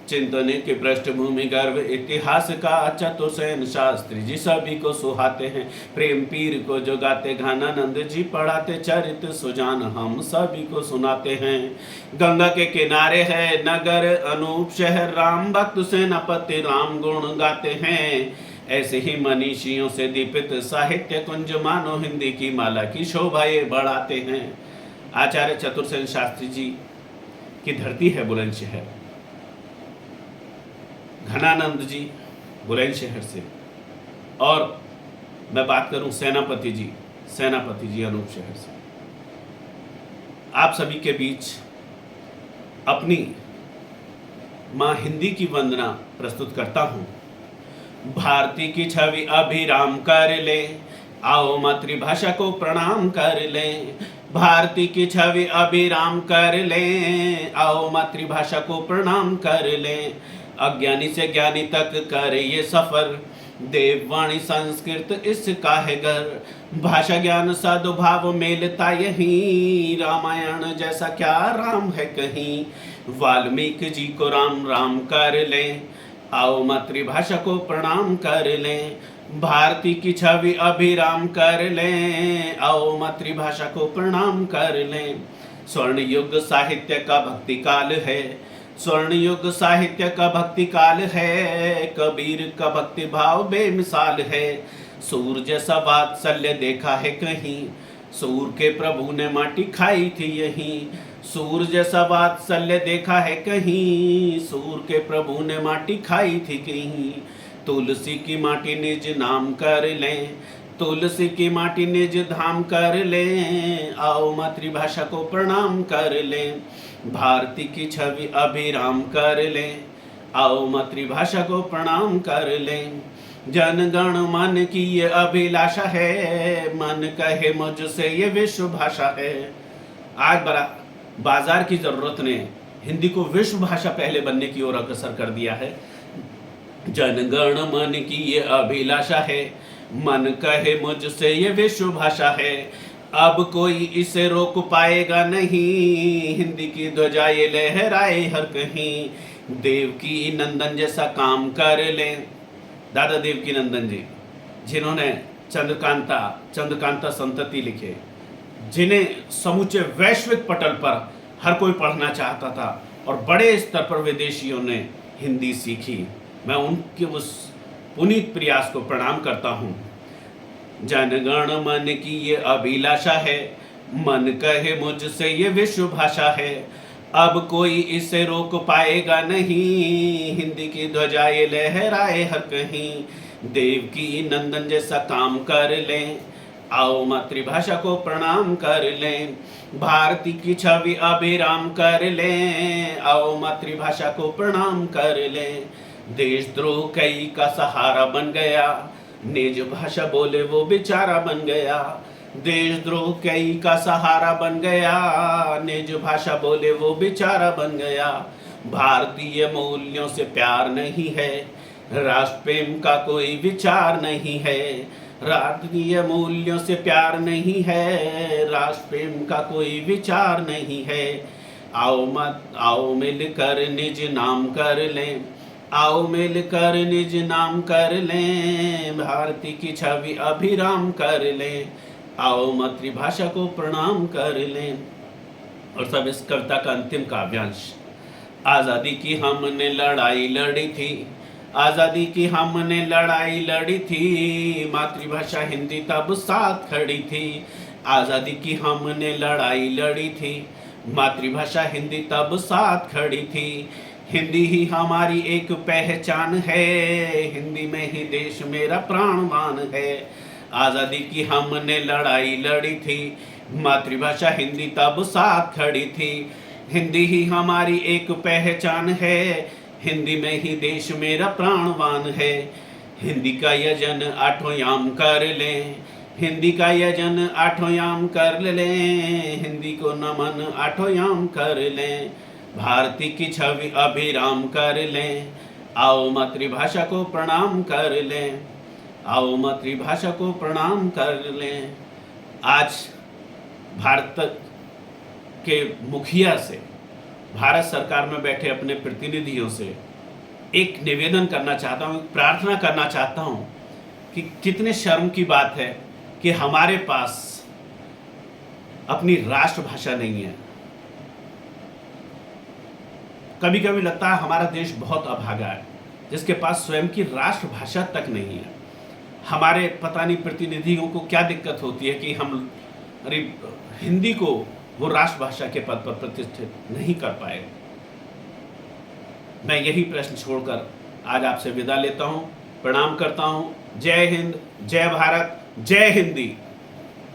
चिंतन की पृष्ठभूमि गर्व इतिहास का चतुर्सेन शास्त्री जी सभी को सुहाते हैं। प्रेम पीर को जो गाते घनानंद जी पढ़ाते, चरित सुजान हम सभी को सुनाते हैं। गंगा के किनारे है नगर अनूप शहर, राम भक्त सेनापति राम गुण गाते हैं। ऐसे ही मनीषियों से दीपित साहित्य कुंज मानो हिंदी की माला की शोभा ये बढ़ाते हैं। आचार्य चतुर्सेन शास्त्री जी की धरती है बुलंदशहर। घनानंद जी बुलंदशहर से, और मैं बात करूं सेनापति जी अनूप शहर से। आप सभी के बीच अपनी मां हिंदी की वंदना प्रस्तुत करता हूं। भारती की छवि अभिराम कर ले, आओ मातृभाषा को प्रणाम कर ले। भारती की छवि अभिराम कर ले, आओ मातृभाषा को प्रणाम कर ले। अज्ञानी से ज्ञानी तक करे ये सफर, देववाणी संस्कृत इसका है घर। भाषा ज्ञान सद्भाव मेलता यही, रामायण जैसा क्या राम है कहीं। वाल्मीकि जी को राम राम कर ले, आओ मातृभाषा को प्रणाम कर ले। भारती की छवि अभिराम कर ले, आओ मातृभाषा को प्रणाम कर ले। स्वर्ण युग साहित्य का भक्ति काल है, स्वर्ण युग साहित्य का भक्ति काल है। कबीर का भक्ति भाव बेमिसाल है। सूर जैसा वात्सल्य देखा है कहीं, सूर के प्रभु ने माटी खाई थी यहीं। सूर जैसा वात्सल्य देखा है कहीं, सूर के प्रभु ने माटी खाई थी कहीं। तुलसी की माटी निज नाम कर लें, तुलसी की माटी निज धाम कर लें। आओ मातृभाषा को प्रणाम कर लें। भारती की छवि अभिराम कर लें, आओ मातृभाषा को प्रणाम कर लें। जनगण मन की ये अभिलाषा है, मन कहे मुझसे ये विश्व भाषा है। आज बड़ा बाजार की जरूरत ने हिंदी को विश्व भाषा पहले बनने की ओर अग्रसर कर दिया है। जनगण मन की ये अभिलाषा है, मन कहे मुझसे ये विश्व भाषा है। अब कोई इसे रोक पाएगा नहीं, हिंदी की ध्वजा ये लहराए हर कहीं। देवकी नंदन जैसा काम कर ले, दादा देवकी नंदन जी जिन्होंने चंद्रकांता संतति लिखे, जिन्हें समूचे वैश्विक पटल पर हर कोई पढ़ना चाहता था और बड़े स्तर पर विदेशियों ने हिंदी सीखी। मैं उनके उस पुनीत प्रयास को प्रणाम करता हूँ। जनगण मन की ये अभिलाषा है, मन कहे मुझसे ये विश्व भाषा है। अब कोई इसे रोक पाएगा नहीं, हिंदी की ध्वजा ये लहराए हर कहीं। देवकी नंदन जैसा काम कर लें, आओ मातृभाषा को प्रणाम कर लें। भारती की छवि अभिराम कर लें, आओ मातृभाषा को प्रणाम कर लें। देशद्रोह कई का सहारा बन गया, निज भाषा बोले वो बेचारा बन गया। देशद्रोह कई का सहारा बन गया, निज भाषा बोले वो बेचारा बन गया। भारतीय मूल्यों से प्यार नहीं है, राष्ट्र प्रेम का कोई विचार नहीं है। राष्ट्रीय मूल्यों से प्यार नहीं है, राष्ट्र प्रेम का कोई विचार नहीं है। आओ मिलकर निज नाम कर लें, आओ मिलकर निज नाम कर लें। भारती की छवि अभिराम कर लें, आओ मातृभाषा को प्रणाम कर लें। और सब इस कविता का अंतिम काव्यांश। आज़ादी की हमने लड़ाई लड़ी थी, आज़ादी की हमने लड़ाई लड़ी थी। मातृभाषा हिंदी तब साथ खड़ी थी। आज़ादी की हमने लड़ाई लड़ी थी, मातृभाषा हिंदी तब साथ खड़ी थी। हिंदी ही हमारी एक पहचान है, हिंदी में ही देश मेरा प्राणवान है। आज़ादी की हमने लड़ाई लड़ी थी, मातृभाषा हिंदी तब साथ खड़ी थी। हिंदी ही हमारी एक पहचान है, हिंदी में ही देश मेरा प्राणवान है। हिंदी का यजन आठों याम कर लें, हिंदी का यजन आठों याम कर लें। हिंदी को नमन आठों याम कर लें। भारती की छवि अभिराम कर लें, आओ मातृभाषा को प्रणाम कर लें, आओ मातृभाषा को प्रणाम कर लें। आज भारत के मुखिया से, भारत सरकार में बैठे अपने प्रतिनिधियों से एक निवेदन करना चाहता हूँ, प्रार्थना करना चाहता हूँ कि कितने शर्म की बात है कि हमारे पास अपनी राष्ट्रभाषा नहीं है। कभी कभी लगता है हमारा देश बहुत अभागा है, जिसके पास स्वयं की राष्ट्रभाषा तक नहीं है। हमारे पता नहीं प्रतिनिधियों को क्या दिक्कत होती है कि हम अरे हिंदी को वो राष्ट्रभाषा के पद पर प्रतिष्ठित नहीं कर पाए। मैं यही प्रश्न छोड़कर आज आपसे विदा लेता हूं। प्रणाम करता हूं। जय हिंद, जय भारत, जय हिंदी।